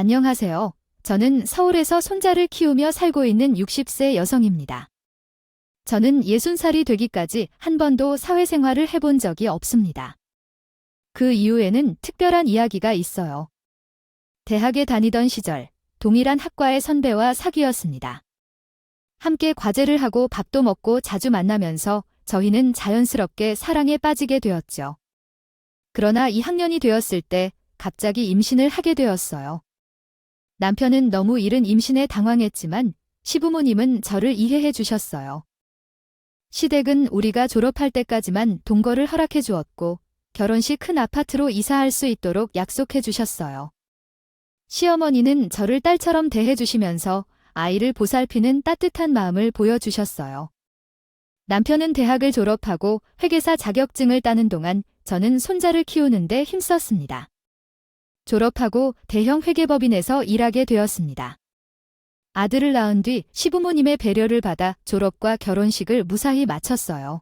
안녕하세요. 저는 서울에서 손자를 키우며 살고 있는 60세 여성입니다. 저는 60살이 되기까지 한 번도 사회생활을 해본 적이 없습니다. 그 이유에는 특별한 이야기가 있어요. 대학에 다니던 시절, 동일한 학과의 선배와 사귀었습니다. 함께 과제를 하고 밥도 먹고 자주 만나면서 저희는 자연스럽게 사랑에 빠지게 되었죠. 그러나 2학년이 되었을 때 갑자기 임신을 하게 되었어요. 남편은 너무 이른 임신에 당황했지만 시부모님은 저를 이해해 주셨어요. 시댁은 우리가 졸업할 때까지만 동거를 허락해 주었고 결혼 시 큰 아파트로 이사할 수 있도록 약속해 주셨어요. 시어머니는 저를 딸처럼 대해 주시면서 아이를 보살피는 따뜻한 마음을 보여주셨어요. 남편은 대학을 졸업하고 회계사 자격증을 따는 동안 저는 손자를 키우는데 힘썼습니다. 졸업하고 대형 회계법인에서 일하게 되었습니다. 아들을 낳은 뒤 시부모님의 배려를 받아 졸업과 결혼식을 무사히 마쳤어요.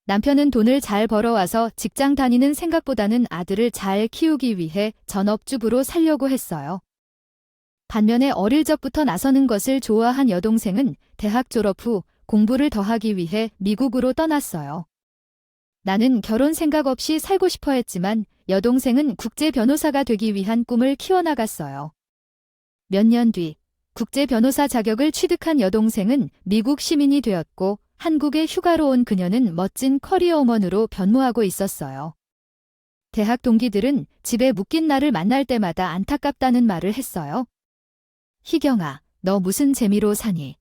남편은 돈을 잘 벌어와서 직장 다니는 생각보다는 아들을 잘 키우기 위해 전업주부로 살려고 했어요. 반면에 어릴 적부터 나서는 것을 좋아한 여동생은 대학 졸업 후 공부를 더하기 위해 미국으로 떠났어요. 나는 결혼 생각 없이 살고 싶어 했지만 여동생은 국제 변호사가 되기 위한 꿈을 키워나갔어요. 몇 년 뒤 국제 변호사 자격을 취득한 여동생은 미국 시민이 되었고 한국에 휴가로 온 그녀는 멋진 커리어우먼으로 변모하고 있었어요. 대학 동기들은 집에 묶인 나를 만날 때마다 안타깝다는 말을 했어요. 희경아, 너 무슨 재미로 사니?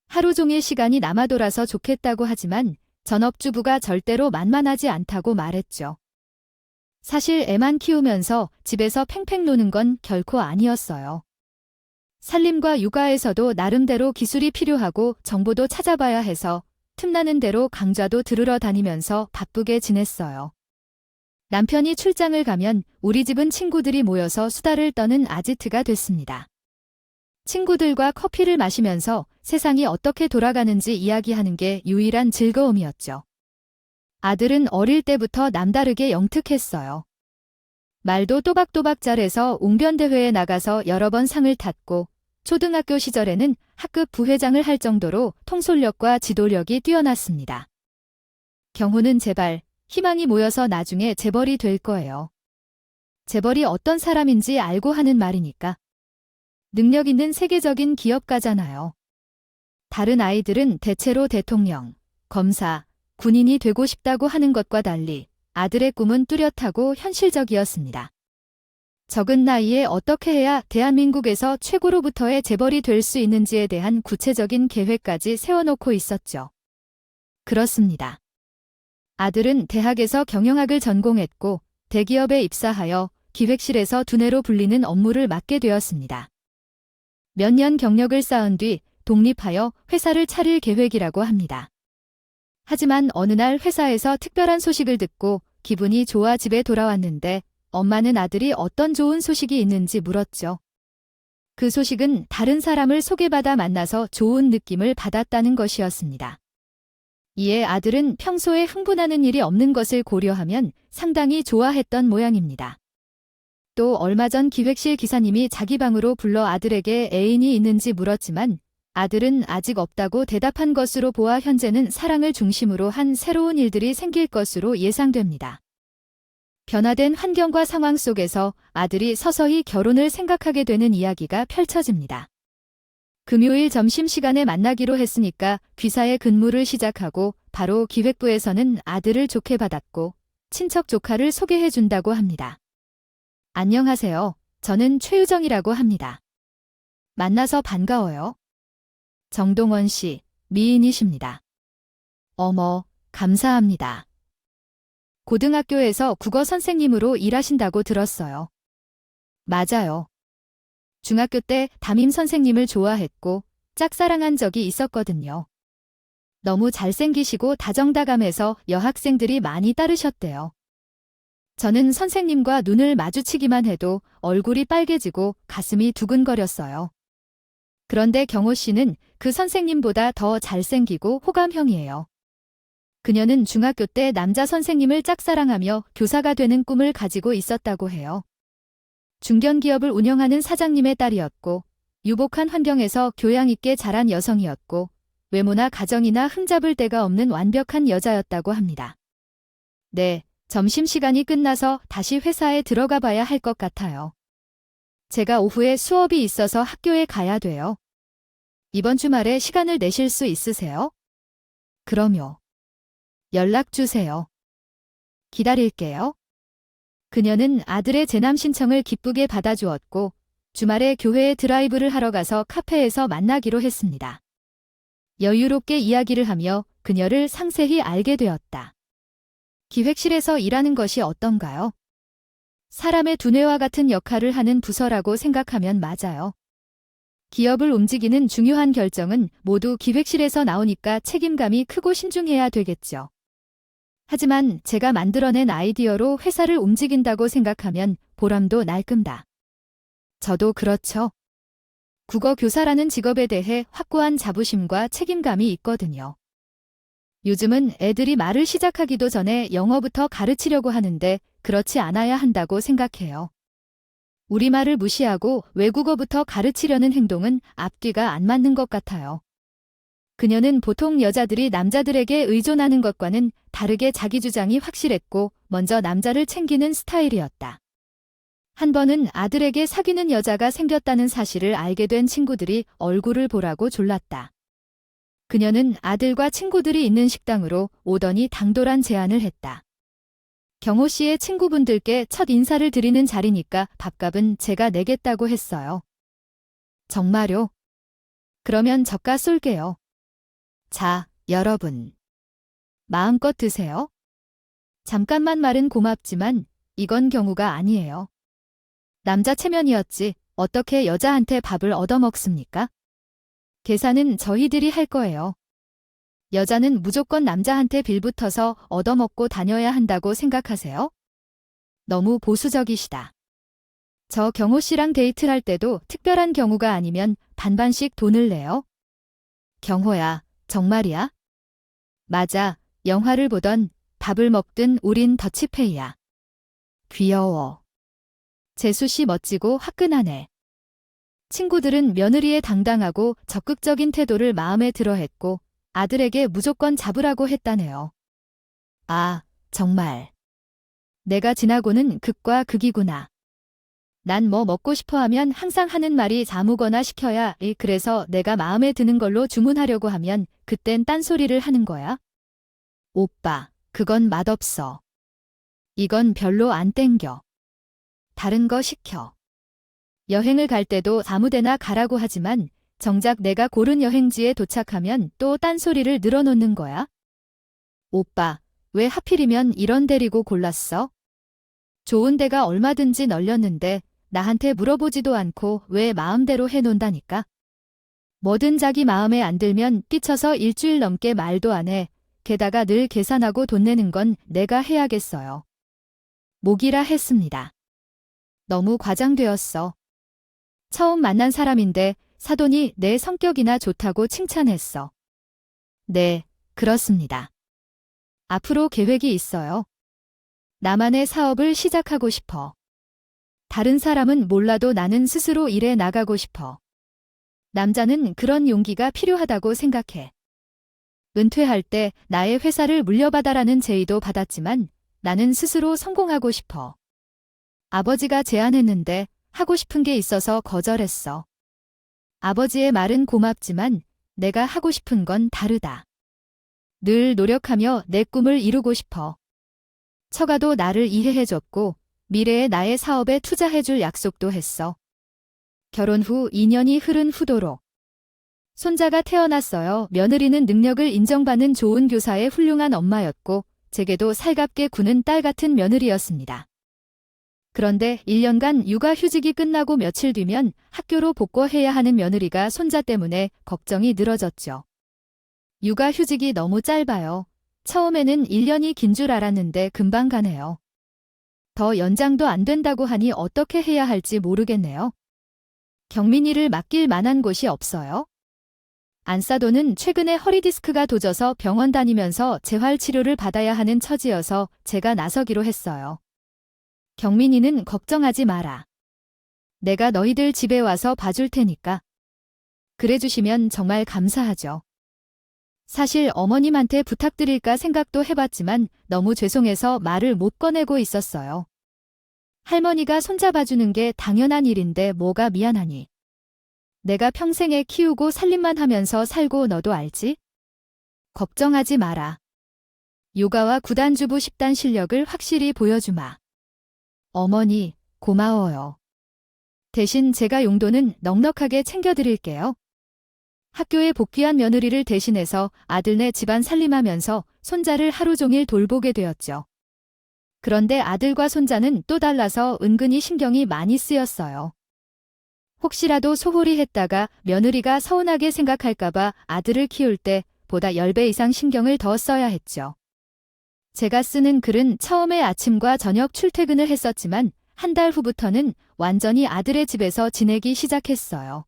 하루 종일 시간이 남아 돌아서 좋겠다고 하지만 전업주부가 절대로 만만하지 않다고 말했죠. 사실 애만 키우면서 집에서 팽팽 노는 건 결코 아니었어요. 살림과 육아에서도 나름대로 기술이 필요하고 정보도 찾아봐야 해서 틈나는 대로 강좌도 들으러 다니면서 바쁘게 지냈어요. 남편이 출장을 가면 우리 집은 친구들이 모여서 수다를 떠는 아지트가 됐습니다. 친구들과 커피를 마시면서 세상이 어떻게 돌아가는지 이야기하는 게 유일한 즐거움이었죠. 아들은 어릴 때부터 남다르게 영특했어요. 말도 또박또박 잘해서 웅변대회에 나가서 여러 번 상을 탔고 초등학교 시절에는 학급 부회장을 할 정도로 통솔력과 지도력이 뛰어났습니다. 경호는 제발, 희망이 모여서 나중에 재벌이 될 거예요. 재벌이 어떤 사람인지 알고 하는 말이니까. 능력 있는 세계적인 기업가잖아요. 다른 아이들은 대체로 대통령, 검사, 군인이 되고 싶다고 하는 것과 달리 아들의 꿈은 뚜렷하고 현실적이었습니다. 적은 나이에 어떻게 해야 대한민국에서 최고로부터의 재벌이 될 수 있는지에 대한 구체적인 계획까지 세워놓고 있었죠. 그렇습니다. 아들은 대학에서 경영학을 전공했고 대기업에 입사하여 기획실에서 두뇌로 불리는 업무를 맡게 되었습니다. 몇 년 경력을 쌓은 뒤 독립하여 회사를 차릴 계획이라고 합니다. 하지만 어느 날 회사에서 특별한 소식을 듣고 기분이 좋아 집에 돌아왔는데 엄마는 아들이 어떤 좋은 소식이 있는지 물었죠. 그 소식은 다른 사람을 소개받아 만나서 좋은 느낌을 받았다는 것이었습니다. 이에 아들은 평소에 흥분하는 일이 없는 것을 고려하면 상당히 좋아했던 모양입니다. 또 얼마 전 기획실 기사님이 자기 방으로 불러 아들에게 애인이 있는지 물었지만 아들은 아직 없다고 대답한 것으로 보아 현재는 사랑을 중심으로 한 새로운 일들이 생길 것으로 예상됩니다. 변화된 환경과 상황 속에서 아들이 서서히 결혼을 생각하게 되는 이야기가 펼쳐집니다. 금요일 점심시간에 만나기로 했으니까 귀사의 근무를 시작하고 바로 기획부에서는 아들을 좋게 받았고 친척 조카를 소개해 준다고 합니다. 안녕하세요. 저는 최유정이라고 합니다. 만나서 반가워요. 정동원 씨, 미인이십니다. 어머, 감사합니다. 고등학교에서 국어 선생님으로 일하신다고 들었어요. 맞아요. 중학교 때 담임 선생님을 좋아했고 짝사랑한 적이 있었거든요. 너무 잘생기시고 다정다감해서 여학생들이 많이 따르셨대요. 저는 선생님과 눈을 마주치기만 해도 얼굴이 빨개지고 가슴이 두근거렸어요. 그런데 경호 씨는 그 선생님보다 더 잘생기고 호감형이에요. 그녀는 중학교 때 남자 선생님을 짝사랑하며 교사가 되는 꿈을 가지고 있었다고 해요. 중견기업을 운영하는 사장님의 딸이었고 유복한 환경에서 교양 있게 자란 여성이었고 외모나 가정이나 흠잡을 데가 없는 완벽한 여자였다고 합니다. 네, 점심시간이 끝나서 다시 회사에 들어가 봐야 할 것 같아요. 제가 오후에 수업이 있어서 학교에 가야 돼요. 이번 주말에 시간을 내실 수 있으세요? 그럼요. 연락 주세요. 기다릴게요. 그녀는 아들의 재남 신청을 기쁘게 받아주었고 주말에 교회에 드라이브를 하러 가서 카페에서 만나기로 했습니다. 여유롭게 이야기를 하며 그녀를 상세히 알게 되었다. 기획실에서 일하는 것이 어떤가요? 사람의 두뇌와 같은 역할을 하는 부서라고 생각하면 맞아요. 기업을 움직이는 중요한 결정은 모두 기획실에서 나오니까 책임감이 크고 신중해야 되겠죠. 하지만 제가 만들어낸 아이디어로 회사를 움직인다고 생각하면 보람도 날끔다. 저도 그렇죠. 국어 교사라는 직업에 대해 확고한 자부심과 책임감이 있거든요. 요즘은 애들이 말을 시작하기도 전에 영어부터 가르치려고 하는데 그렇지 않아야 한다고 생각해요. 우리말을 무시하고 외국어부터 가르치려는 행동은 앞뒤가 안 맞는 것 같아요. 그녀는 보통 여자들이 남자들에게 의존하는 것과는 다르게 자기 주장이 확실했고 먼저 남자를 챙기는 스타일이었다. 한 번은 아들에게 사귀는 여자가 생겼다는 사실을 알게 된 친구들이 얼굴을 보라고 졸랐다. 그녀는 아들과 친구들이 있는 식당으로 오더니 당돌한 제안을 했다. 경호 씨의 친구분들께 첫 인사를 드리는 자리니까 밥값은 제가 내겠다고 했어요. 정말요? 그러면 저가 쏠게요. 자, 여러분. 마음껏 드세요. 잠깐만 말은 고맙지만 이건 경우가 아니에요. 남자 체면이었지 어떻게 여자한테 밥을 얻어먹습니까? 계산은 저희들이 할 거예요. 여자는 무조건 남자한테 빌붙어서 얻어먹고 다녀야 한다고 생각하세요? 너무 보수적이시다. 저 경호 씨랑 데이트를 할 때도 특별한 경우가 아니면 반반씩 돈을 내요. 경호야, 정말이야? 맞아, 영화를 보던 밥을 먹든 우린 더치페이야. 귀여워. 재수 씨 멋지고 화끈하네. 친구들은 며느리의 당당하고 적극적인 태도를 마음에 들어했고 아들에게 무조건 잡으라고 했다네요. 아, 정말. 내가 지나고는 극과 극이구나. 난 뭐 먹고 싶어 하면 항상 하는 말이 아무거나 시켜야 해. 그래서 내가 마음에 드는 걸로 주문하려고 하면 그땐 딴소리를 하는 거야. 오빠, 그건 맛없어. 이건 별로 안 땡겨. 다른 거 시켜. 여행을 갈 때도 아무데나 가라고 하지만 정작 내가 고른 여행지에 도착하면 또 딴소리를 늘어놓는 거야. 오빠, 왜 하필이면 이런 데리고 골랐어? 좋은 데가 얼마든지 널렸는데 나한테 물어보지도 않고 왜 마음대로 해놓는다니까. 뭐든 자기 마음에 안 들면 삐쳐서 일주일 넘게 말도 안 해. 게다가 늘 계산하고 돈 내는 건 내가 해야겠어요. 목이라 했습니다. 너무 과장되었어. 처음 만난 사람인데 사돈이 내 성격이나 좋다고 칭찬했어. 네, 그렇습니다. 앞으로 계획이 있어요. 나만의 사업을 시작하고 싶어. 다른 사람은 몰라도 나는 스스로 일해 나가고 싶어. 남자는 그런 용기가 필요하다고 생각해. 은퇴할 때 나의 회사를 물려받아라는 제의도 받았지만 나는 스스로 성공하고 싶어. 아버지가 제안했는데 하고 싶은 게 있어서 거절했어. 아버지의 말은 고맙지만 내가 하고 싶은 건 다르다. 늘 노력하며 내 꿈을 이루고 싶어. 처가도 나를 이해해줬고 미래의 나의 사업에 투자해줄 약속도 했어. 결혼 후 2년이 흐른 후도로 손자가 태어났어요. 며느리는 능력을 인정받는 좋은 교사의 훌륭한 엄마였고 제게도 살갑게 구는 딸 같은 며느리였습니다. 그런데 1년간 육아휴직이 끝나고 며칠 뒤면 학교로 복귀해야 하는 며느리가 손자 때문에 걱정이 늘어졌죠. 육아휴직이 너무 짧아요. 처음에는 1년이 긴 줄 알았는데 금방 가네요. 더 연장도 안 된다고 하니 어떻게 해야 할지 모르겠네요. 경민이를 맡길 만한 곳이 없어요. 안사도는 최근에 허리디스크가 도져서 병원 다니면서 재활치료를 받아야 하는 처지여서 제가 나서기로 했어요. 경민이는 걱정하지 마라. 내가 너희들 집에 와서 봐줄 테니까. 그래 주시면 정말 감사하죠. 사실 어머님한테 부탁드릴까 생각도 해봤지만 너무 죄송해서 말을 못 꺼내고 있었어요. 할머니가 손잡아주는 게 당연한 일인데 뭐가 미안하니. 내가 평생에 키우고 살림만 하면서 살고 너도 알지? 걱정하지 마라. 요가와 구단주부 10단 실력을 확실히 보여주마. 어머니, 고마워요. 대신 제가 용돈은 넉넉하게 챙겨드릴게요. 학교에 복귀한 며느리를 대신해서 아들네 집안 살림하면서 손자를 하루 종일 돌보게 되었죠. 그런데 아들과 손자는 또 달라서 은근히 신경이 많이 쓰였어요. 혹시라도 소홀히 했다가 며느리가 서운하게 생각할까봐 아들을 키울 때 보다 10배 이상 신경을 더 써야 했죠. 제가 쓰는 글은 처음에 아침과 저녁 출퇴근을 했었지만 한 달 후부터는 완전히 아들의 집에서 지내기 시작했어요.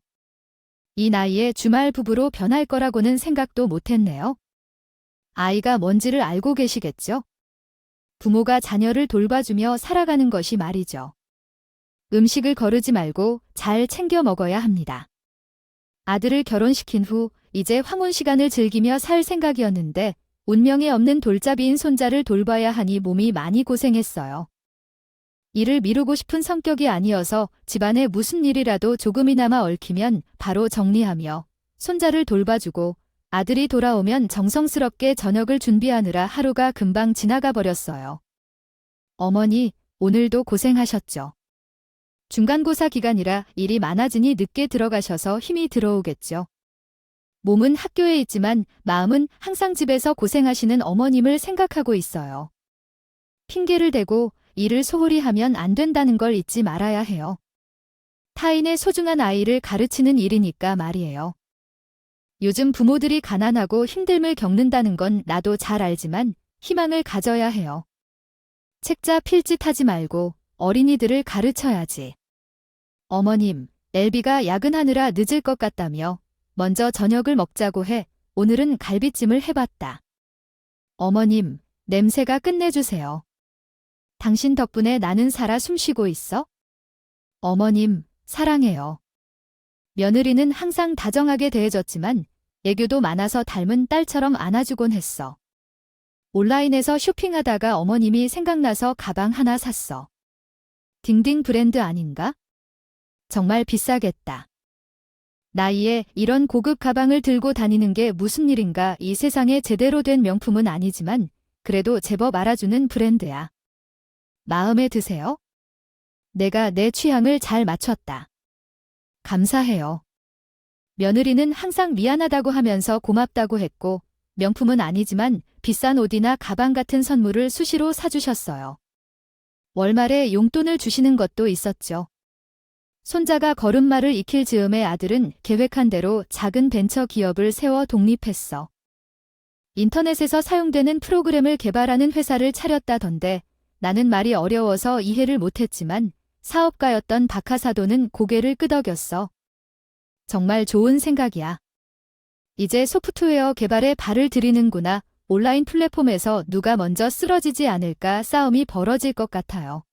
이 나이에 주말 부부로 변할 거라고는 생각도 못했네요. 아이가 뭔지를 알고 계시겠죠? 부모가 자녀를 돌봐주며 살아가는 것이 말이죠. 음식을 거르지 말고 잘 챙겨 먹어야 합니다. 아들을 결혼시킨 후 이제 황혼 시간을 즐기며 살 생각이었는데 운명에 없는 돌잡이인 손자를 돌봐야 하니 몸이 많이 고생했어요. 일을 미루고 싶은 성격이 아니어서 집안에 무슨 일이라도 조금이나마 얽히면 바로 정리하며 손자를 돌봐주고 아들이 돌아오면 정성스럽게 저녁을 준비하느라 하루가 금방 지나가 버렸어요. 어머니, 오늘도 고생하셨죠. 중간고사 기간이라 일이 많아지니 늦게 들어가셔서 힘이 들어오겠죠. 몸은 학교에 있지만 마음은 항상 집에서 고생하시는 어머님을 생각하고 있어요. 핑계를 대고 일을 소홀히 하면 안 된다는 걸 잊지 말아야 해요. 타인의 소중한 아이를 가르치는 일이니까 말이에요. 요즘 부모들이 가난하고 힘듦을 겪는다는 건 나도 잘 알지만 희망을 가져야 해요. 책자 필짓하지 말고 어린이들을 가르쳐야지. 어머님, 엘비가 야근하느라 늦을 것 같다며 먼저 저녁을 먹자고 해 오늘은 갈비찜을 해봤다. 어머님, 냄새가 끝내주세요. 당신 덕분에 나는 살아 숨쉬고 있어? 어머님, 사랑해요. 며느리는 항상 다정하게 대해줬지만 애교도 많아서 닮은 딸처럼 안아주곤 했어. 온라인에서 쇼핑하다가 어머님이 생각나서 가방 하나 샀어. 딩딩 브랜드 아닌가? 정말 비싸겠다. 나이에 이런 고급 가방을 들고 다니는 게 무슨 일인가. 이 세상에 제대로 된 명품은 아니지만 그래도 제법 알아주는 브랜드야. 마음에 드세요? 내가 내 취향을 잘 맞췄다. 감사해요. 며느리는 항상 미안하다고 하면서 고맙다고 했고 명품은 아니지만 비싼 옷이나 가방 같은 선물을 수시로 사주셨어요. 월말에 용돈을 주시는 것도 있었죠. 손자가 걸음마를 익힐 즈음에 아들은 계획한 대로 작은 벤처 기업을 세워 독립했어. 인터넷에서 사용되는 프로그램을 개발하는 회사를 차렸다던데 나는 말이 어려워서 이해를 못했지만 사업가였던 박하사도는 고개를 끄덕였어. 정말 좋은 생각이야. 이제 소프트웨어 개발에 발을 들이는구나. 온라인 플랫폼에서 누가 먼저 쓰러지지 않을까 싸움이 벌어질 것 같아요.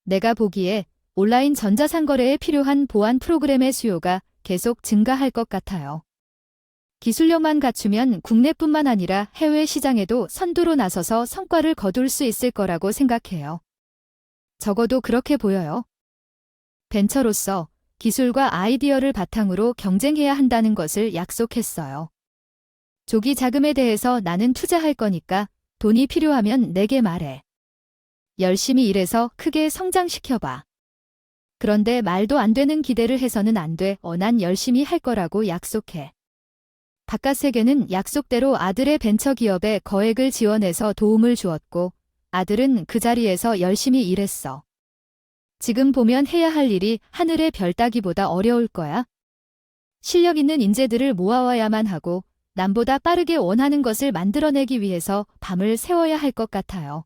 내가 보기에 온라인 전자상거래에 필요한 보안 프로그램의 수요가 계속 증가할 것 같아요. 기술력만 갖추면 국내뿐만 아니라 해외 시장에도 선두로 나서서 성과를 거둘 수 있을 거라고 생각해요. 적어도 그렇게 보여요. 벤처로서 기술과 아이디어를 바탕으로 경쟁해야 한다는 것을 약속했어요. 조기 자금에 대해서 나는 투자할 거니까 돈이 필요하면 내게 말해. 열심히 일해서 크게 성장시켜봐. 그런데 말도 안 되는 기대를 해서는 안 돼. 난 열심히 할 거라고 약속해. 바깥 세계는 약속대로 아들의 벤처기업에 거액을 지원해서 도움을 주었고 아들은 그 자리에서 열심히 일했어. 지금 보면 해야 할 일이 하늘의 별 따기보다 어려울 거야. 실력 있는 인재들을 모아와야만 하고 남보다 빠르게 원하는 것을 만들어내기 위해서 밤을 새워야 할 것 같아요.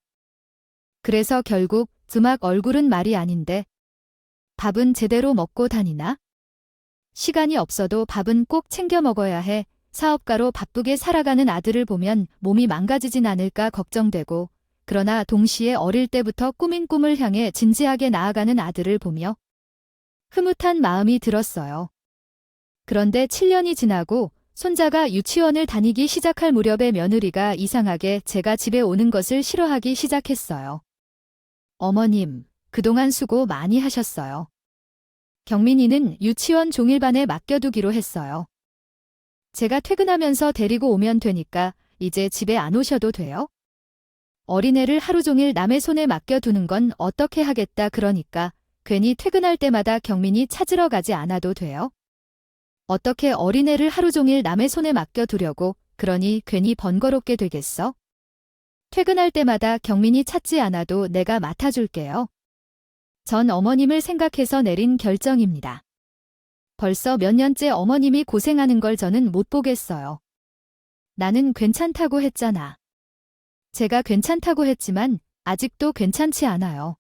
그래서 결국 음악 얼굴은 말이 아닌데 밥은 제대로 먹고 다니나? 시간이 없어도 밥은 꼭 챙겨 먹어야 해. 사업가로 바쁘게 살아가는 아들을 보면 몸이 망가지진 않을까 걱정되고 그러나 동시에 어릴 때부터 꾸민 꿈을 향해 진지하게 나아가는 아들을 보며 흐뭇한 마음이 들었어요. 그런데 7년이 지나고 손자가 유치원을 다니기 시작할 무렵에 며느리가 이상하게 제가 집에 오는 것을 싫어하기 시작했어요. 어머님, 그동안 수고 많이 하셨어요. 경민이는 유치원 종일반에 맡겨두기로 했어요. 제가 퇴근하면서 데리고 오면 되니까 이제 집에 안 오셔도 돼요? 어린애를 하루 종일 남의 손에 맡겨두는 건 어떻게 하겠다 그러니까 괜히 퇴근할 때마다 경민이 찾으러 가지 않아도 돼요? 어떻게 어린애를 하루 종일 남의 손에 맡겨두려고 그러니 괜히 번거롭게 되겠어? 퇴근할 때마다 경민이 찾지 않아도 내가 맡아줄게요. 전 어머님을 생각해서 내린 결정입니다. 벌써 몇 년째 어머님이 고생하는 걸 저는 못 보겠어요. 나는 괜찮다고 했잖아. 제가 괜찮다고 했지만 아직도 괜찮지 않아요.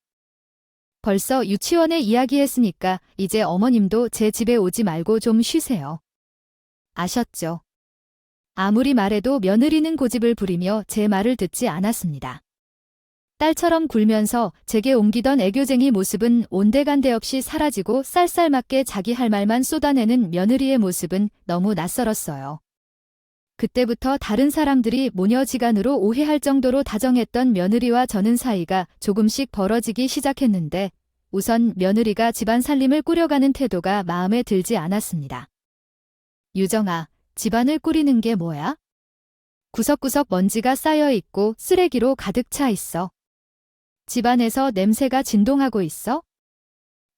벌써 유치원에 이야기했으니까 이제 어머님도 제 집에 오지 말고 좀 쉬세요. 아셨죠? 아무리 말해도 며느리는 고집을 부리며 제 말을 듣지 않았습니다. 딸처럼 굴면서 제게 옮기던 애교쟁이 모습은 온데간데 없이 사라지고 쌀쌀맞게 자기 할 말만 쏟아내는 며느리의 모습은 너무 낯설었어요. 그때부터 다른 사람들이 모녀지간으로 오해할 정도로 다정했던 며느리와 저는 사이가 조금씩 벌어지기 시작했는데 우선 며느리가 집안 살림을 꾸려가는 태도가 마음에 들지 않았습니다. 유정아, 집안을 꾸리는 게 뭐야? 구석구석 먼지가 쌓여 있고 쓰레기로 가득 차 있어. 집안에서 냄새가 진동하고 있어?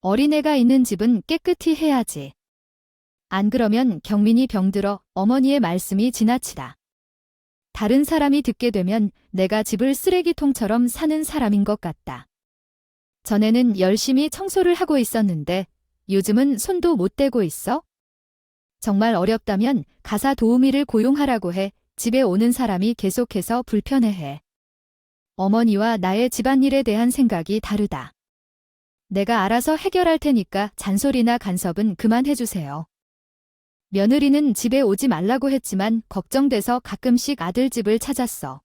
어린애가 있는 집은 깨끗이 해야지. 안 그러면 경민이 병들어 어머니의 말씀이 지나치다. 다른 사람이 듣게 되면 내가 집을 쓰레기통처럼 사는 사람인 것 같다. 전에는 열심히 청소를 하고 있었는데 요즘은 손도 못 대고 있어? 정말 어렵다면 가사 도우미를 고용하라고 해. 집에 오는 사람이 계속해서 불편해해. 어머니와 나의 집안일에 대한 생각이 다르다. 내가 알아서 해결할 테니까 잔소리나 간섭은 그만해주세요. 며느리는 집에 오지 말라고 했지만 걱정돼서 가끔씩 아들 집을 찾았어.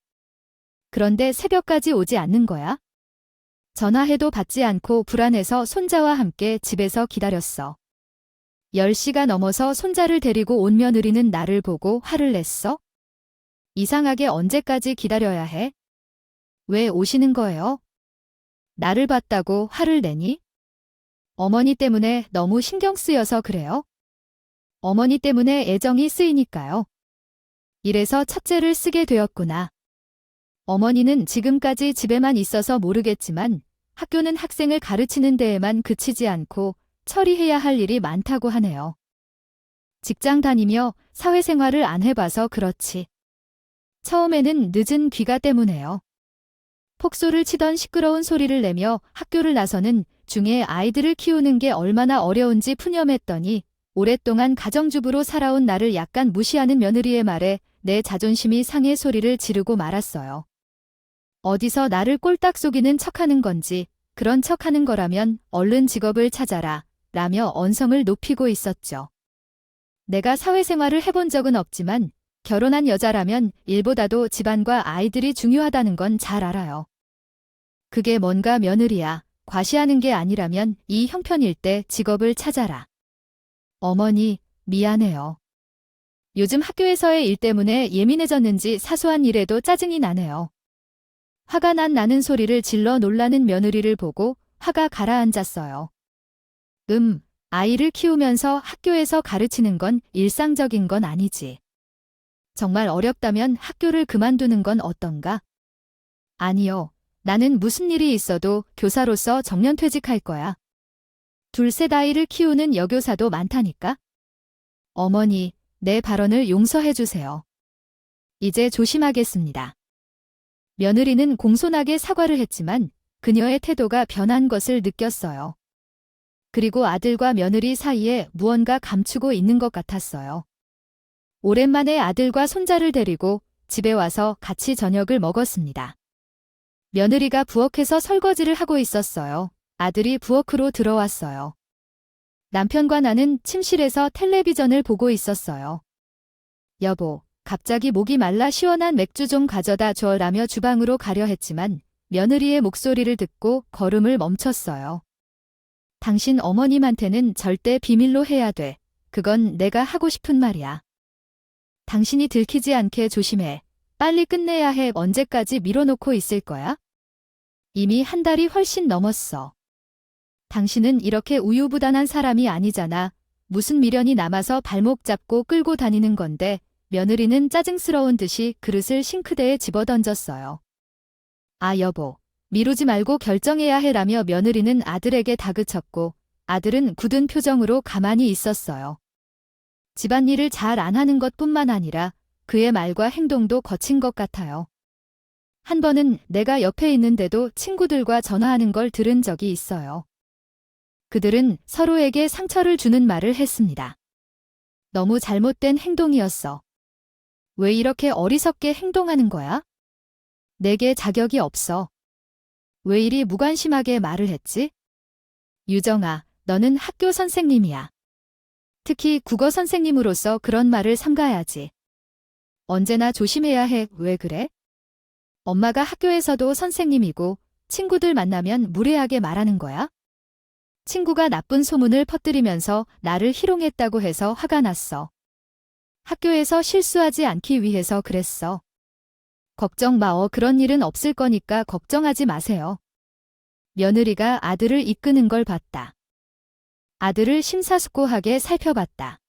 그런데 새벽까지 오지 않는 거야? 전화해도 받지 않고 불안해서 손자와 함께 집에서 기다렸어. 10시가 넘어서 손자를 데리고 온 며느리는 나를 보고 화를 냈어? 이상하게 언제까지 기다려야 해? 왜 오시는 거예요? 나를 봤다고 화를 내니? 어머니 때문에 너무 신경 쓰여서 그래요? 어머니 때문에 애정이 쓰이니까요. 이래서 첫째를 쓰게 되었구나. 어머니는 지금까지 집에만 있어서 모르겠지만 학교는 학생을 가르치는 데에만 그치지 않고 처리해야 할 일이 많다고 하네요. 직장 다니며 사회생활을 안 해봐서 그렇지. 처음에는 늦은 귀가 때문에요. 폭소를 치던 시끄러운 소리를 내며 학교를 나서는 중에 아이들을 키우는 게 얼마나 어려운지 푸념했더니 오랫동안 가정주부로 살아온 나를 약간 무시하는 며느리의 말에 내 자존심이 상해 소리를 지르고 말았어요. 어디서 나를 꼴딱 속이는 척하는 건지 그런 척하는 거라면 얼른 직업을 찾아라 라며 언성을 높이고 있었죠. 내가 사회생활을 해본 적은 없지만 결혼한 여자라면 일보다도 집안과 아이들이 중요하다는 건 잘 알아요. 그게 뭔가 며느리야. 과시하는 게 아니라면 이 형편일 때 직업을 찾아라. 어머니, 미안해요. 요즘 학교에서의 일 때문에 예민해졌는지 사소한 일에도 짜증이 나네요. 화가 난 나는 소리를 질러 놀라는 며느리를 보고 화가 가라앉았어요. 아이를 키우면서 학교에서 가르치는 건 일상적인 건 아니지. 정말 어렵다면 학교를 그만두는 건 어떤가? 아니요. 나는 무슨 일이 있어도 교사로서 정년퇴직할 거야. 둘셋 아이를 키우는 여교사도 많다니까? 어머니, 내 발언을 용서해 주세요. 이제 조심하겠습니다. 며느리는 공손하게 사과를 했지만 그녀의 태도가 변한 것을 느꼈어요. 그리고 아들과 며느리 사이에 무언가 감추고 있는 것 같았어요. 오랜만에 아들과 손자를 데리고 집에 와서 같이 저녁을 먹었습니다. 며느리가 부엌에서 설거지를 하고 있었어요. 아들이 부엌으로 들어왔어요. 남편과 나는 침실에서 텔레비전을 보고 있었어요. 여보, 갑자기 목이 말라 시원한 맥주 좀 가져다 줘라며 주방으로 가려 했지만 며느리의 목소리를 듣고 걸음을 멈췄어요. 당신 어머님한테는 절대 비밀로 해야 돼. 그건 내가 하고 싶은 말이야. 당신이 들키지 않게 조심해. 빨리 끝내야 해. 언제까지 밀어놓고 있을 거야? 이미 한 달이 훨씬 넘었어. 당신은 이렇게 우유부단한 사람이 아니잖아. 무슨 미련이 남아서 발목 잡고 끌고 다니는 건데. 며느리는 짜증스러운 듯이 그릇을 싱크대에 집어던졌어요. 아, 여보. 미루지 말고 결정해야 해라며 며느리는 아들에게 다그쳤고 아들은 굳은 표정으로 가만히 있었어요. 집안일을 잘 안 하는 것뿐만 아니라 그의 말과 행동도 거친 것 같아요. 한 번은 내가 옆에 있는데도 친구들과 전화하는 걸 들은 적이 있어요. 그들은 서로에게 상처를 주는 말을 했습니다. 너무 잘못된 행동이었어. 왜 이렇게 어리석게 행동하는 거야? 내게 자격이 없어. 왜 이리 무관심하게 말을 했지? 유정아, 너는 학교 선생님이야. 특히 국어 선생님으로서 그런 말을 삼가야지. 언제나 조심해야 해. 왜 그래? 엄마가 학교에서도 선생님이고 친구들 만나면 무례하게 말하는 거야? 친구가 나쁜 소문을 퍼뜨리면서 나를 희롱했다고 해서 화가 났어. 학교에서 실수하지 않기 위해서 그랬어. 걱정 마. 그런 일은 없을 거니까 걱정하지 마세요. 며느리가 아들을 이끄는 걸 봤다. 아들을 심사숙고하게 살펴봤다.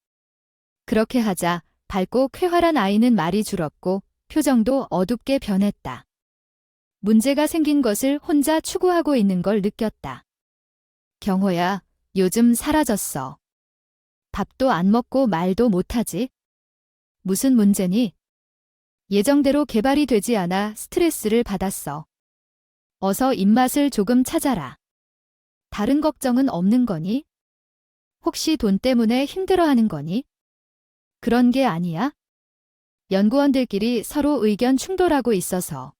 그렇게 하자 밝고 쾌활한 아이는 말이 줄었고 표정도 어둡게 변했다. 문제가 생긴 것을 혼자 추구하고 있는 걸 느꼈다. 경호야, 요즘 사라졌어. 밥도 안 먹고 말도 못하지? 무슨 문제니? 예정대로 개발이 되지 않아 스트레스를 받았어. 어서 입맛을 조금 찾아라. 다른 걱정은 없는 거니? 혹시 돈 때문에 힘들어하는 거니? 그런 게 아니야? 연구원들끼리 서로 의견 충돌하고 있어서.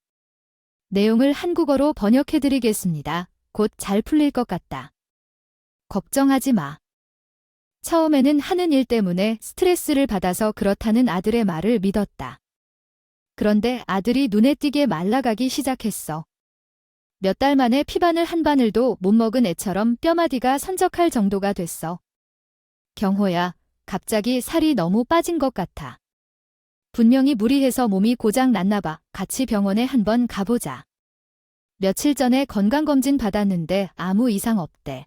내용을 한국어로 번역해드리겠습니다. 곧 잘 풀릴 것 같다. 걱정하지 마. 처음에는 하는 일 때문에 스트레스를 받아서 그렇다는 아들의 말을 믿었다. 그런데 아들이 눈에 띄게 말라가기 시작했어. 몇 달 만에 피바늘 한 바늘도 못 먹은 애처럼 뼈마디가 선적할 정도가 됐어. 경호야, 갑자기 살이 너무 빠진 것 같아. 분명히 무리해서 몸이 고장 났나 봐. 같이 병원에 한번 가보자. 며칠 전에 건강검진 받았는데 아무 이상 없대.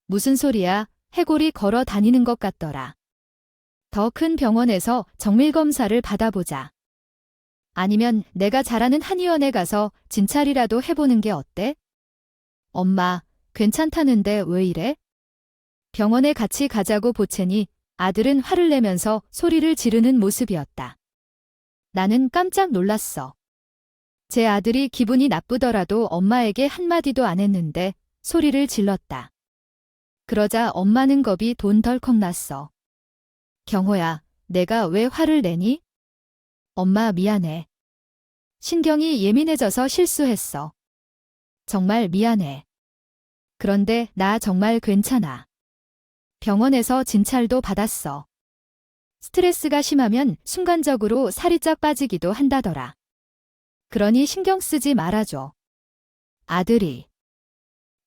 무슨 소리야? 해골이 걸어 다니는 것 같더라. 더 큰 병원에서 정밀검사를 받아보자. 아니면 내가 잘 아는 한의원에 가서 진찰이라도 해보는 게 어때? 엄마, 괜찮다는데 왜 이래? 병원에 같이 가자고 보채니 아들은 화를 내면서 소리를 지르는 모습이었다. 나는 깜짝 놀랐어. 제 아들이 기분이 나쁘더라도 엄마에게 한마디도 안 했는데 소리를 질렀다. 그러자 엄마는 겁이 돈덜컥 났어. 경호야, 내가 왜 화를 내니? 엄마 미안해. 신경이 예민해져서 실수했어. 정말 미안해. 그런데 나 정말 괜찮아. 병원에서 진찰도 받았어. 스트레스가 심하면 순간적으로 살이 쫙 빠지기도 한다더라. 그러니 신경 쓰지 말아줘. 아들이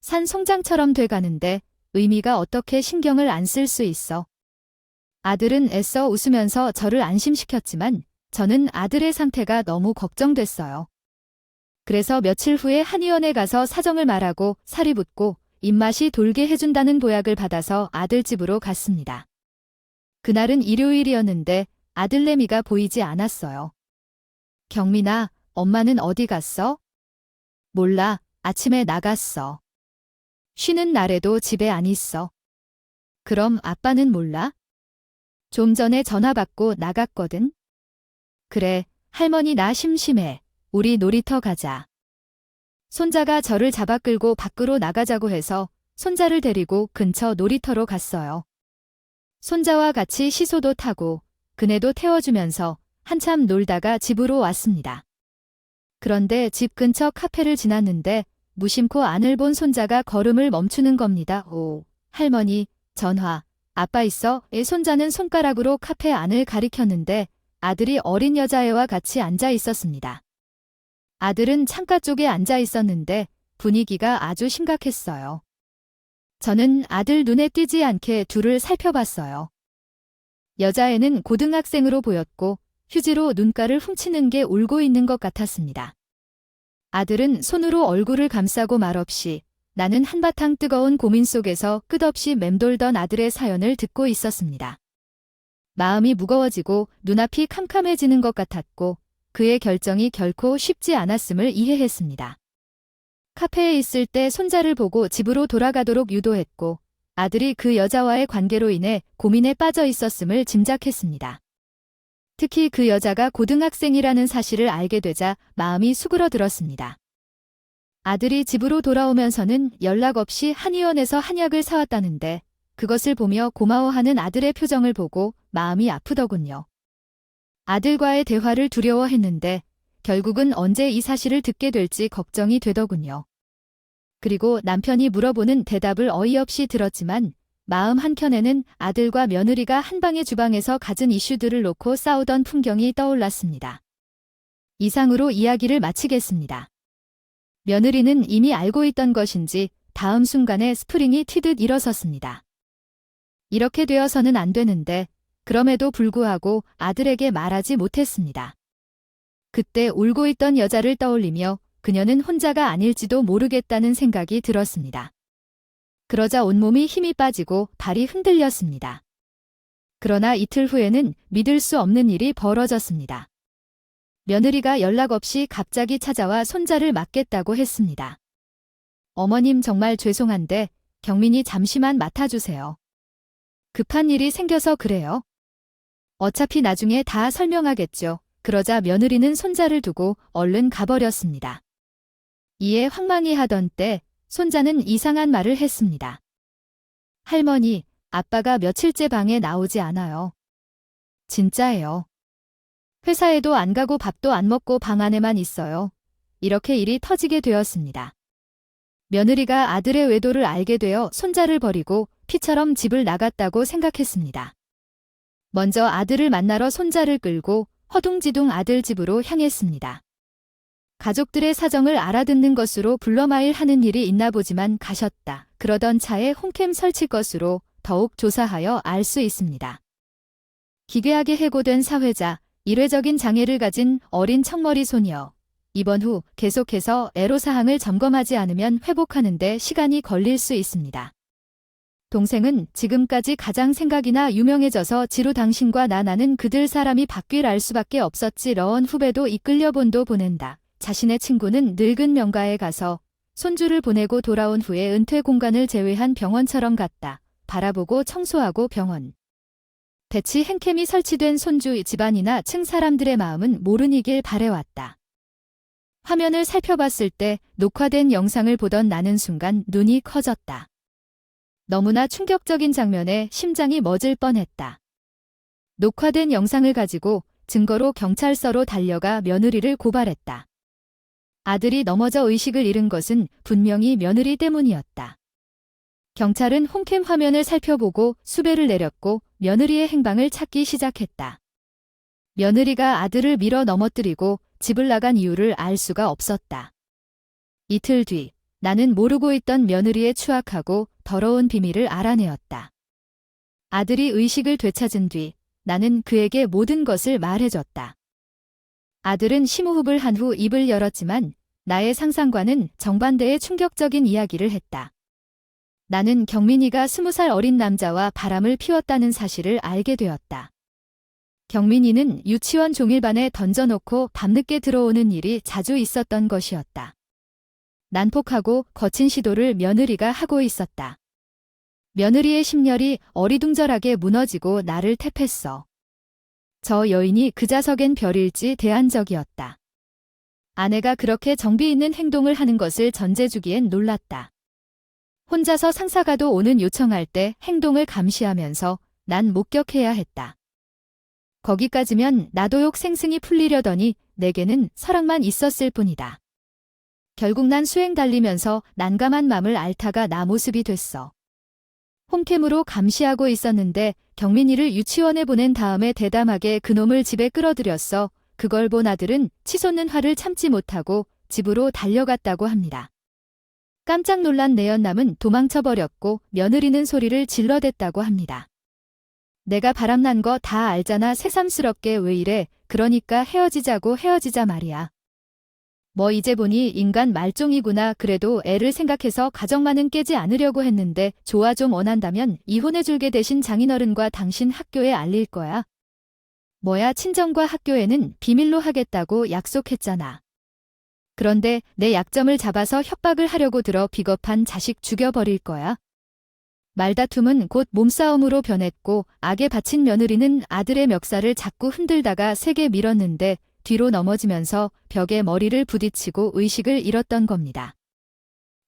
산 송장처럼 돼가는데 의미가 어떻게 신경을 안 쓸 수 있어. 아들은 애써 웃으면서 저를 안심시켰지만 저는 아들의 상태가 너무 걱정됐어요. 그래서 며칠 후에 한의원에 가서 사정을 말하고 살이 붙고 입맛이 돌게 해준다는 보약을 받아서 아들 집으로 갔습니다. 그날은 일요일이었는데 아들내미가 보이지 않았어요. 경민아, 엄마는 어디 갔어? 몰라, 아침에 나갔어. 쉬는 날에도 집에 안 있어. 그럼 아빠는 몰라? 좀 전에 전화 받고 나갔거든. 그래, 할머니 나 심심해. 우리 놀이터 가자. 손자가 저를 잡아 끌고 밖으로 나가자고 해서 손자를 데리고 근처 놀이터로 갔어요. 손자와 같이 시소도 타고 그네도 태워주면서 한참 놀다가 집으로 왔습니다. 그런데 집 근처 카페를 지났는데 무심코 안을 본 손자가 걸음을 멈추는 겁니다. 오, 할머니, 전화. 아빠 있어? 손자는 손가락으로 카페 안을 가리켰는데 아들이 어린 여자애와 같이 앉아 있었습니다. 아들은 창가 쪽에 앉아 있었는데 분위기가 아주 심각했어요. 저는 아들 눈에 띄지 않게 둘을 살펴봤어요. 여자애는 고등학생으로 보였고 휴지로 눈가를 훔치는 게 울고 있는 것 같았습니다. 아들은 손으로 얼굴을 감싸고 말없이 나는 한바탕 뜨거운 고민 속에서 끝없이 맴돌던 아들의 사연을 듣고 있었습니다. 마음이 무거워지고 눈앞이 캄캄해지는 것 같았고 그의 결정이 결코 쉽지 않았음을 이해했습니다. 카페에 있을 때 손자를 보고 집으로 돌아가도록 유도했고 아들이 그 여자와의 관계로 인해 고민에 빠져 있었음을 짐작했습니다. 특히 그 여자가 고등학생이라는 사실을 알게 되자 마음이 수그러들었습니다. 아들이 집으로 돌아오면서는 연락 없이 한의원에서 한약을 사왔다는데 그것을 보며 고마워하는 아들의 표정을 보고 마음이 아프더군요. 아들과의 대화를 두려워했는데 결국은 언제 이 사실을 듣게 될지 걱정이 되더군요. 그리고 남편이 물어보는 대답을 어이없이 들었지만 마음 한켠에는 아들과 며느리가 한방의 주방에서 갖은 이슈들을 놓고 싸우던 풍경이 떠올랐습니다. 이상으로 이야기를 마치겠습니다. 며느리는 이미 알고 있던 것인지 다음 순간에 스프링이 튀듯 일어섰습니다. 이렇게 되어서는 안 되는데 그럼에도 불구하고 아들에게 말하지 못했습니다. 그때 울고 있던 여자를 떠올리며 그녀는 혼자가 아닐지도 모르겠다는 생각이 들었습니다. 그러자 온몸이 힘이 빠지고 발이 흔들렸습니다. 그러나 이틀 후에는 믿을 수 없는 일이 벌어졌습니다. 며느리가 연락 없이 갑자기 찾아와 손자를 맡겠다고 했습니다. 어머님 정말 죄송한데 경민이 잠시만 맡아주세요. 급한 일이 생겨서 그래요. 어차피 나중에 다 설명하겠죠. 그러자 며느리는 손자를 두고 얼른 가버렸습니다. 이에 황망히 하던 때 손자는 이상한 말을 했습니다. 할머니, 아빠가 며칠째 방에 나오지 않아요. 진짜예요. 회사에도 안 가고 밥도 안 먹고 방 안에만 있어요. 이렇게 일이 터지게 되었습니다. 며느리가 아들의 외도를 알게 되어 손자를 버리고 피처럼 집을 나갔다고 생각했습니다. 먼저 아들을 만나러 손자를 끌고 허둥지둥 아들 집으로 향했습니다. 가족들의 사정을 알아듣는 것으로 불러마일 하는 일이 있나 보지만 가셨다. 그러던 차에 홈캠 설치 것으로 더욱 조사하여 알 수 있습니다. 기괴하게 해고된 사회자, 일회적인 장애를 가진 어린 청머리 소녀. 입원 후 계속해서 애로사항을 점검하지 않으면 회복하는 데 시간이 걸릴 수 있습니다. 동생은 지금까지 가장 생각이나 유명해져서 지루 당신과 나는 그들 사람이 바뀔 알 수밖에 없었지. 러원 후배도 이끌려 본도 보낸다. 자신의 친구는 늙은 명가에 가서 손주를 보내고 돌아온 후에 은퇴 공간을 제외한 병원처럼 갔다. 바라보고 청소하고 병원. 대치 행캠이 설치된 손주 집안이나 층 사람들의 마음은 모르니길 바래왔다. 화면을 살펴봤을 때 녹화된 영상을 보던 나는 순간 눈이 커졌다. 너무나 충격적인 장면에 심장이 멎을 뻔했다. 녹화된 영상을 가지고 증거로 경찰서로 달려가 며느리를 고발했다. 아들이 넘어져 의식을 잃은 것은 분명히 며느리 때문이었다. 경찰은 홈캠 화면을 살펴보고 수배를 내렸고 며느리의 행방을 찾기 시작했다. 며느리가 아들을 밀어 넘어뜨리고 집을 나간 이유를 알 수가 없었다. 이틀 뒤 나는 모르고 있던 며느리의 추악하고 더러운 비밀을 알아내었다. 아들이 의식을 되찾은 뒤 나는 그에게 모든 것을 말해줬다. 아들은 심호흡을 한 후 입을 열었지만 나의 상상과는 정반대의 충격적인 이야기를 했다. 나는 경민이가 20살 어린 남자와 바람을 피웠다는 사실을 알게 되었다. 경민이는 유치원 종일반에 던져놓고 밤늦게 들어오는 일이 자주 있었던 것이었다. 난폭하고 거친 시도를 며느리가 하고 있었다. 며느리의 심혈이 어리둥절하게 무너지고 나를 태웠어. 저 여인이 그 자석엔 별일지 대안적이었다. 아내가 그렇게 정비 있는 행동을 하는 것을 전제주기엔 놀랐다. 혼자서 상사가도 오는 요청할 때 행동을 감시하면서 난 목격해야 했다. 거기까지면 나도 욕 생승이 풀리려더니 내게는 서락만 있었을 뿐이다. 결국 난 수행 달리면서 난감한 맘을 앓다가 나 모습이 됐어. 홈캠으로 감시하고 있었는데 경민이를 유치원에 보낸 다음에 대담하게 그놈을 집에 끌어들였어. 그걸 본 아들은 치솟는 화를 참지 못하고 집으로 달려갔다고 합니다. 깜짝 놀란 내연남은 도망쳐버렸고 며느리는 소리를 질러댔다고 합니다. 내가 바람난 거 다 알잖아. 새삼스럽게 왜 이래. 그러니까 헤어지자고 헤어지자 말이야. 뭐 이제 보니 인간 말종이구나. 그래도 애를 생각해서 가정만은 깨지 않으려고 했는데 좋아 좀 원한다면 이혼해줄게. 대신 장인어른과 당신 학교에 알릴 거야. 뭐야 친정과 학교에는 비밀로 하겠다고 약속했잖아. 그런데 내 약점을 잡아서 협박을 하려고 들어 비겁한 자식 죽여버릴 거야. 말다툼은 곧 몸싸움으로 변했고 악에 바친 며느리는 아들의 멱살을 자꾸 흔들다가 세게 밀었는데 뒤로 넘어지면서 벽에 머리를 부딪히고 의식을 잃었던 겁니다.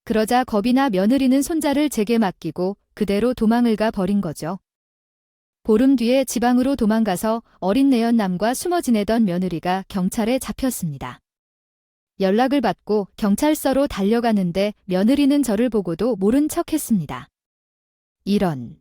그러자 겁이 나 며느리는 손자를 제게 맡기고 그대로 도망을 가 버린 거죠. 보름 뒤에 지방으로 도망가서 어린 내연남과 숨어 지내던 며느리가 경찰에 잡혔습니다. 연락을 받고 경찰서로 달려가는데 며느리는 저를 보고도 모른 척했습니다. 이런.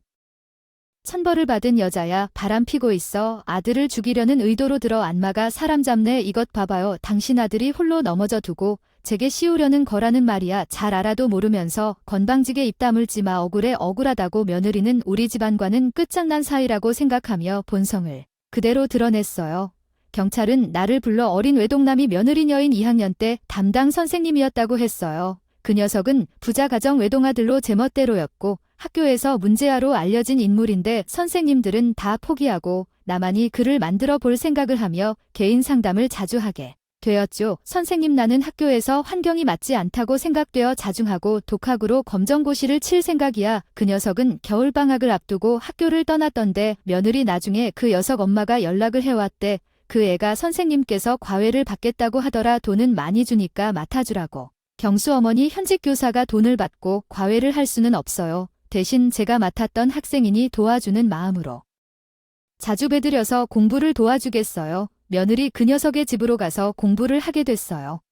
천벌을 받은 여자야. 바람 피고 있어. 아들을 죽이려는 의도로 들어 안마가 사람 잡네. 이것 봐봐요. 당신 아들이 홀로 넘어져 두고 제게 씌우려는 거라는 말이야. 잘 알아도 모르면서 건방지게 입 다물지 마. 억울해. 억울하다고. 며느리는 우리 집안과는 끝장난 사이라고 생각하며 본성을 그대로 드러냈어요. 경찰은 나를 불러 어린 외동남이 며느리 여인 2학년 때 담당 선생님이었다고 했어요. 그 녀석은 부자 가정 외동아들로 제멋대로였고 학교에서 문제아로 알려진 인물인데 선생님들은 다 포기하고 나만이 그를 만들어 볼 생각을 하며 개인 상담을 자주 하게 되었죠. 선생님 나는 학교에서 환경이 맞지 않다고 생각되어 자중하고 독학으로 검정고시를 칠 생각이야. 그 녀석은 겨울방학을 앞두고 학교를 떠났던데 며느리 나중에 그 녀석 엄마가 연락을 해왔대. 그 애가 선생님께서 과외를 받겠다고 하더라. 돈은 많이 주니까 맡아주라고. 경수 어머니 현직 교사가 돈을 받고 과외를 할 수는 없어요. 대신 제가 맡았던 학생이니 도와주는 마음으로 자주 배들여서 공부를 도와주겠어요. 며느리 그 녀석의 집으로 가서 공부를 하게 됐어요.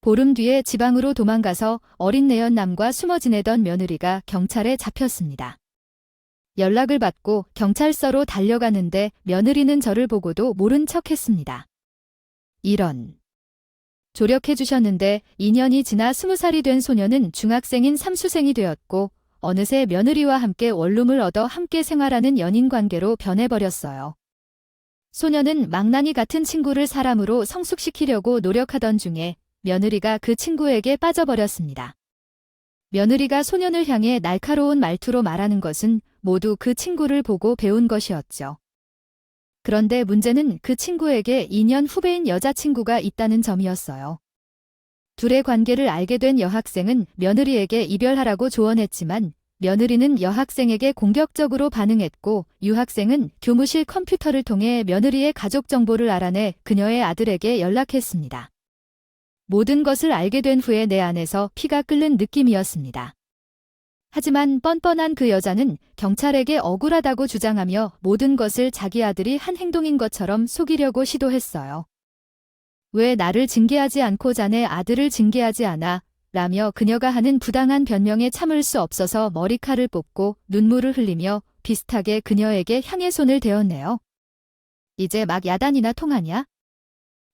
보름 뒤에 지방으로 도망가서 어린 내연남과 숨어 지내던 며느리가 경찰에 잡혔습니다. 연락을 받고 경찰서로 달려가는데 며느리는 저를 보고도 모른 척했습니다. 이런. 조력해 주셨는데 2년이 지나 20살이 된 소녀는 중학생인 삼수생이 되었고 어느새 며느리와 함께 원룸을 얻어 함께 생활하는 연인관계로 변해버렸어요. 소녀는 망나니 같은 친구를 사람으로 성숙시키려고 노력하던 중에 며느리가 그 친구에게 빠져버렸습니다. 며느리가 소년을 향해 날카로운 말투로 말하는 것은 모두 그 친구를 보고 배운 것이었죠. 그런데 문제는 그 친구에게 2년 후배인 여자친구가 있다는 점이었어요. 둘의 관계를 알게 된 여학생은 며느리에게 이별하라고 조언했지만 며느리는 여학생에게 공격적으로 반응했고 유학생은 교무실 컴퓨터를 통해 며느리의 가족 정보를 알아내 그녀의 아들에게 연락했습니다. 모든 것을 알게 된 후에 내 안에서 피가 끓는 느낌이었습니다. 하지만 뻔뻔한 그 여자는 경찰에게 억울하다고 주장하며 모든 것을 자기 아들이 한 행동인 것처럼 속이려고 시도했어요. 왜 나를 징계하지 않고 자네 아들을 징계하지 않아? 라며 그녀가 하는 부당한 변명에 참을 수 없어서 머리칼을 뽑고 눈물을 흘리며 비슷하게 그녀에게 향해 손을 대었네요. 이제 막 야단이나 통하냐?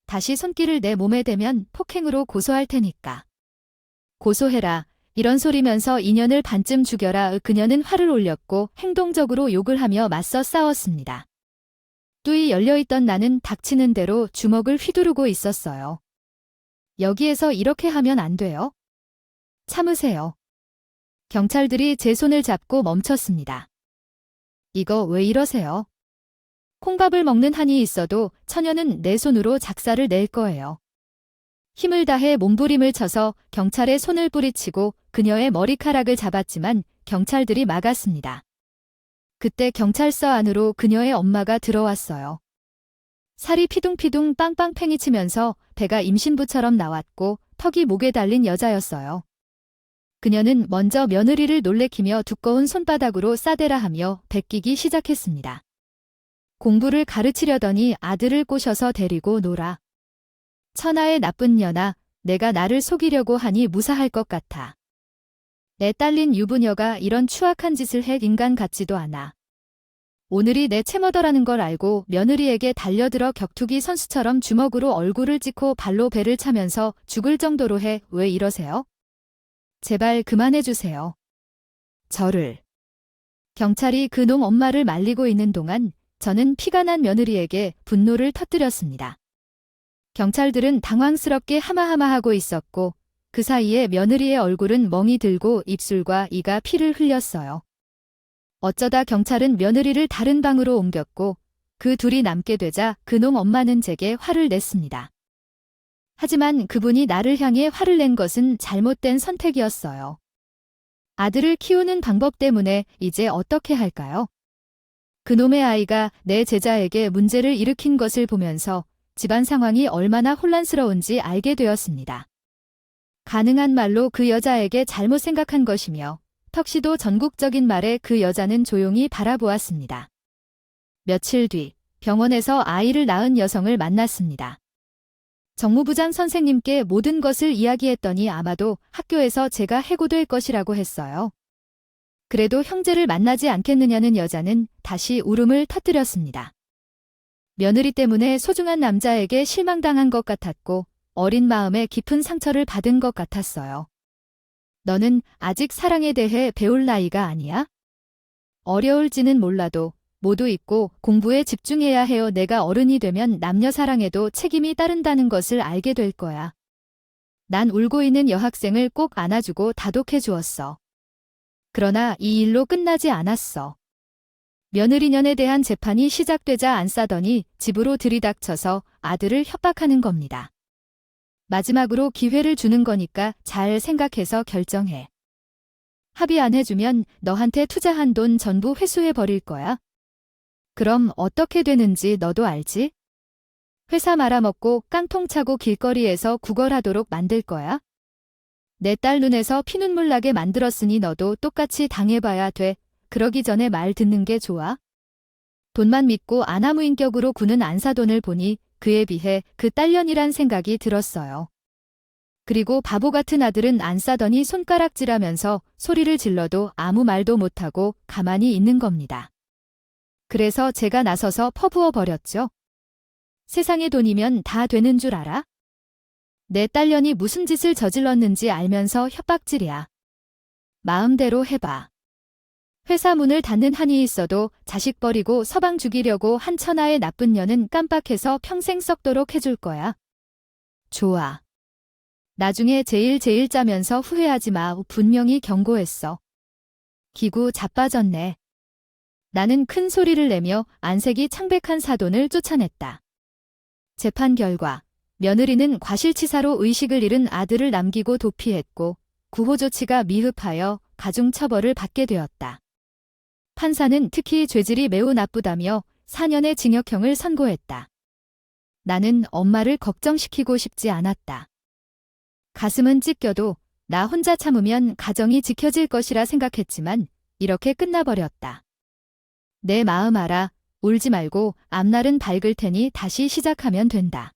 다시 손길을 내 몸에 대면 폭행으로 고소할 테니까. 고소해라. 이런 소리면서 인연을 반쯤 죽여라. 그녀는 화를 올렸고 행동적으로 욕을 하며 맞서 싸웠습니다. 뚜이 열려있던 나는 닥치는 대로 주먹을 휘두르고 있었어요. 여기에서 이렇게 하면 안 돼요. 참으세요. 경찰들이 제 손을 잡고 멈췄습니다. 이거 왜 이러세요? 콩밥을 먹는 한이 있어도 처녀는 내 손으로 작사를 낼 거예요. 힘을 다해 몸부림을 쳐서 경찰의 손을 뿌리치고 그녀의 머리카락을 잡았지만 경찰들이 막았습니다. 그때 경찰서 안으로 그녀의 엄마가 들어왔어요. 살이 피둥피둥 빵빵 팽이치면서 배가 임신부처럼 나왔고 턱이 목에 달린 여자였어요. 그녀는 먼저 며느리를 놀래키며 두꺼운 손바닥으로 싸대라 하며 베끼기 시작했습니다. 공부를 가르치려더니 아들을 꼬셔서 데리고 놀아. 천하의 나쁜 년아, 내가 나를 속이려고 하니 무사할 것 같아. 내 딸린 유부녀가 이런 추악한 짓을 해 인간 같지도 않아. 오늘이 내 채머더라는 걸 알고 며느리에게 달려들어 격투기 선수처럼 주먹으로 얼굴을 찍고 발로 배를 차면서 죽을 정도로 해. 왜 이러세요? 제발 그만해주세요. 저를. 경찰이 그놈 엄마를 말리고 있는 동안 저는 피가 난 며느리에게 분노를 터뜨렸습니다. 경찰들은 당황스럽게 하마하마하고 있었고 그 사이에 며느리의 얼굴은 멍이 들고 입술과 이가 피를 흘렸어요. 어쩌다 경찰은 며느리를 다른 방으로 옮겼고 그 둘이 남게 되자 그놈 엄마는 제게 화를 냈습니다. 하지만 그분이 나를 향해 화를 낸 것은 잘못된 선택이었어요. 아들을 키우는 방법 때문에 이제 어떻게 할까요? 그놈의 아이가 내 제자에게 문제를 일으킨 것을 보면서 집안 상황이 얼마나 혼란스러운지 알게 되었습니다. 가능한 말로 그 여자에게 잘못 생각한 것이며 턱시도 전국적인 말에 그 여자는 조용히 바라보았습니다. 며칠 뒤 병원에서 아이를 낳은 여성을 만났습니다. 정무부장 선생님께 모든 것을 이야기했더니 아마도 학교에서 제가 해고될 것이라고 했어요. 그래도 형제를 만나지 않겠느냐는 여자는 다시 울음을 터뜨렸습니다. 며느리 때문에 소중한 남자에게 실망당한 것 같았고 어린 마음에 깊은 상처를 받은 것 같았어요. 너는 아직 사랑에 대해 배울 나이가 아니야? 어려울지는 몰라도 모두 잊고 공부에 집중해야 해요. 내가 어른이 되면 남녀 사랑에도 책임이 따른다는 것을 알게 될 거야. 난 울고 있는 여학생을 꼭 안아주고 다독해 주었어. 그러나 이 일로 끝나지 않았어. 며느리년에 대한 재판이 시작되자 안 싸더니 집으로 들이닥쳐서 아들을 협박하는 겁니다. 마지막으로 기회를 주는 거니까 잘 생각해서 결정해. 합의 안 해주면 너한테 투자한 돈 전부 회수해 버릴 거야. 그럼 어떻게 되는지 너도 알지? 회사 말아먹고 깡통 차고 길거리에서 구걸하도록 만들 거야. 내 딸 눈에서 피눈물 나게 만들었으니 너도 똑같이 당해봐야 돼. 그러기 전에 말 듣는 게 좋아. 돈만 믿고 아나무인격으로 구는 안사돈을 보니 그에 비해 그 딸년이란 생각이 들었어요. 그리고 바보 같은 아들은 안 싸더니 손가락질하면서 소리를 질러도 아무 말도 못하고 가만히 있는 겁니다. 그래서 제가 나서서 퍼부어 버렸죠. 세상의 돈이면 다 되는 줄 알아? 내 딸년이 무슨 짓을 저질렀는지 알면서 협박질이야. 마음대로 해봐. 회사 문을 닫는 한이 있어도 자식 버리고 서방 죽이려고 한 천하의 나쁜 년은 깜빡해서 평생 썩도록 해줄 거야. 좋아. 나중에 제일 짜면서 후회하지 마. 분명히 경고했어. 기구 자빠졌네. 나는 큰 소리를 내며 안색이 창백한 사돈을 쫓아냈다. 재판 결과 며느리는 과실치사로 의식을 잃은 아들을 남기고 도피했고 구호조치가 미흡하여 가중처벌을 받게 되었다. 판사는 특히 죄질이 매우 나쁘다며 4년의 징역형을 선고했다. 나는 엄마를 걱정시키고 싶지 않았다. 가슴은 찢겨도 나 혼자 참으면 가정이 지켜질 것이라 생각했지만 이렇게 끝나버렸다. 내 마음 알아. 울지 말고 앞날은 밝을 테니 다시 시작하면 된다.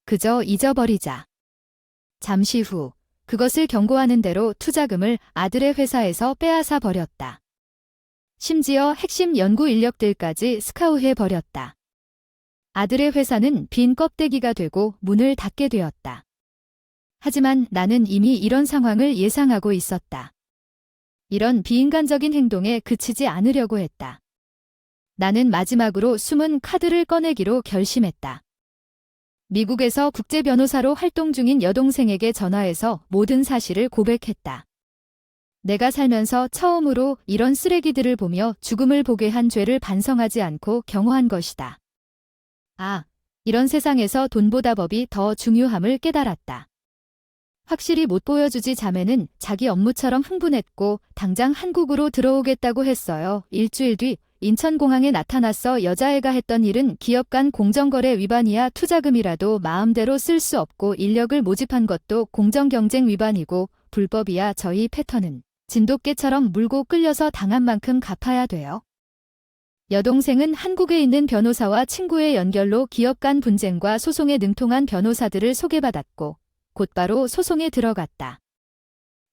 그저 잊어버리자. 잠시 후 그것을 경고하는 대로 투자금을 아들의 회사에서 빼앗아 버렸다. 심지어 핵심 연구 인력들까지 스카우해 버렸다. 아들의 회사는 빈 껍데기가 되고 문을 닫게 되었다. 하지만 나는 이미 이런 상황을 예상하고 있었다. 이런 비인간적인 행동에 그치지 않으려고 했다. 나는 마지막으로 숨은 카드를 꺼내기로 결심했다. 미국에서 국제 변호사로 활동 중인 여동생에게 전화해서 모든 사실을 고백했다. 내가 살면서 처음으로 이런 쓰레기들을 보며 죽음을 보게 한 죄를 반성하지 않고 경호한 것이다. 아, 이런 세상에서 돈보다 법이 더 중요함을 깨달았다. 확실히 못 보여주지 자매는 자기 업무처럼 흥분했고 당장 한국으로 들어오겠다고 했어요. 일주일 뒤 인천공항에 나타났어. 여자애가 했던 일은 기업 간 공정거래 위반이야. 투자금이라도 마음대로 쓸 수 없고 인력을 모집한 것도 공정경쟁 위반이고 불법이야. 저희 패턴은 진돗개처럼 물고 끌려서 당한 만큼 갚아야 돼요. 여동생은 한국에 있는 변호사와 친구의 연결로 기업 간 분쟁과 소송에 능통한 변호사들을 소개받았고 곧바로 소송에 들어갔다.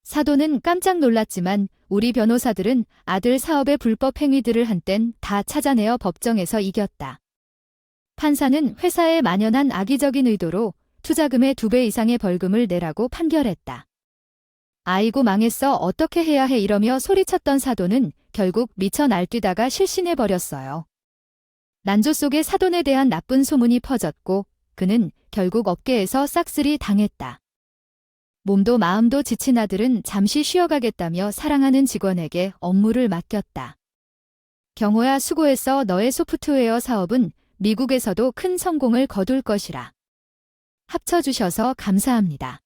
사도는 깜짝 놀랐지만 우리 변호사들은 아들 사업의 불법 행위들을 한땐 다 찾아내어 법정에서 이겼다. 판사는 회사에 만연한 악의적인 의도로 투자금의 2배 이상의 벌금을 내라고 판결했다. 아이고 망했어 어떻게 해야 해 이러며 소리쳤던 사돈은 결국 미쳐 날뛰다가 실신해버렸어요. 난조 속에 사돈에 대한 나쁜 소문이 퍼졌고 그는 결국 업계에서 싹쓸이 당했다. 몸도 마음도 지친 아들은 잠시 쉬어가겠다며 사랑하는 직원에게 업무를 맡겼다. 경호야 수고했어. 너의 소프트웨어 사업은 미국에서도 큰 성공을 거둘 것이라. 합쳐주셔서 감사합니다.